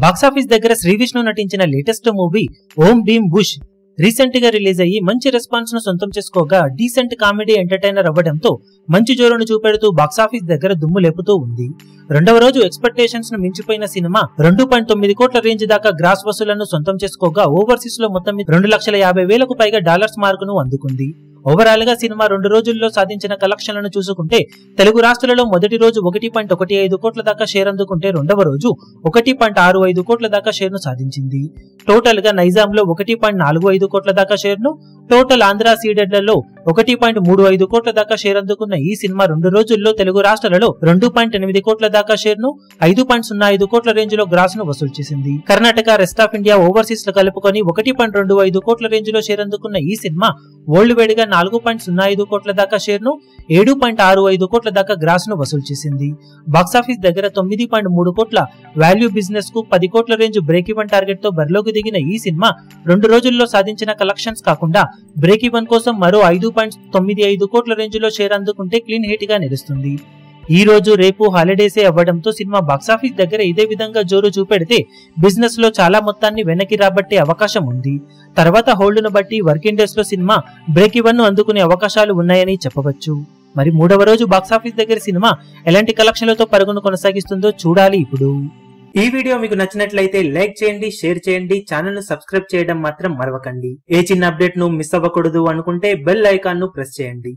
Box office దగ్గర శ్రీ విష్ణు నటించిన latest movie ఓం Bhim bush recent గా రిలీజ్ అయ్యి మంచి రెస్పాన్స్ ను సొంతం చేసుకోగా డీసెంట్ కామెడీ ఎంటర్టైనర్ అవ్వడంతో మంచి జోరును చూపెడుతూ బాక్సాఫీస్ దగ్గర దుమ్ము లేపుతూ ఉంది. రెండవ రోజు ఎక్స్పెక్టేషన్స్ ను మించిపోయిన సినిమా 2.9 కోట్ల రేంజ్ దాకా గ్రాస్ వసూళ్లను సొంతం చేసుకోగా ఓవర్సీస్ లో మొత్తం 2,50,000 పైగా డాలర్స్ మార్కును అందుకుంది. ఓవరాల్ గా సినిమా 2 రోజుల్లో సాధించిన కలెక్షన్లను చూసుకుంటే తెలుగు రాష్ట్రాలలో మొదటి రోజు 1.15 కోట్ల దాకా షేర్ అందుకుంటే రెండవ రోజు 1.65 కోట్ల దాకా షేర్ ను సాధించింది. టోటల్ గా నైజాంలో 1.45 కోట్ల దాకా షేర్ ను, టోటల్ ఆంధ్ర సీడెడ్లలో 1.35 కోట్ల దాకా షేర్ అందుకున్న ఈ సినిమా 2 రోజుల్లో తెలుగు రాష్ట్రాలలో 2.8 కోట్ల దాకా షేర్ ను, 5.05 కోట్ల రేంజ్ లో గ్రాస్ ను వసూలు చేసింది. Karnataka, rest of India, overseas లో కలుపుకొని 1.25 కోట్ల రేంజ్ లో షేర్ అందుకున్న ఈ సినిమా వరల్డ్ వైడ్ గా 4.05 కోట్ల దాకా షేర్ ను, 7.65 కోట్ల దాకా గ్రాస్ ను వసూలు చేసింది. బాక్సాఫీస్ దగ్గర 9.3 కోట్ల వాల్యూ బిజినెస్ కు 10 కోట్ల రేంజ్ బ్రేక్ ఈవెన్ టార్గెట్ తో బరిలోకి దిగిన ఈ సినిమా 2 రోజుల్లో సాధించిన కలెక్షన్స్ కాకుండా బ్రేక్ ఈవెన్ కోసం మరో 5.95 కోట్ల రేంజ్ లో షేర్ అందుకుంటే క్లీన్ హిట్ గా నిలుస్తుంది. ఈ రోజు రేపు హాలిడేసే అవ్వడంతో సినిమా బాక్సాఫీస్ దగ్గర ఇదే విధంగా జోరు చూపెడితే బిజినెస్ లో చాలా మొత్తాన్ని వెనక్కి రాబట్టే అవకాశం ఉంది. తర్వాత హోల్డ్ ను బట్టి వర్కింగ్ డేస్ లో సినిమా బ్రేక్ ఈవెన్ ను అందుకునే అవకాశాలు ఉన్నాయని చెప్పవచ్చు. మరి మూడవ రోజు బాక్సాఫీస్ దగ్గర సినిమా ఎలాంటి కలెక్షన్లతో పరుగును కొనసాగిస్తుందో చూడాలి. ఇప్పుడు ఈ వీడియో మీకు నచ్చినట్లయితే లైక్ చేయండి, షేర్ చేయండి, ఛానల్ ను సబ్స్క్రైబ్ చేయడం మాత్రం మరవకండి. ఏ చిన్న అప్డేట్ ను మిస్ అవ్వకూడదు అనుకుంటే బెల్ ఐకాన్ ను ప్రెస్ చేయండి.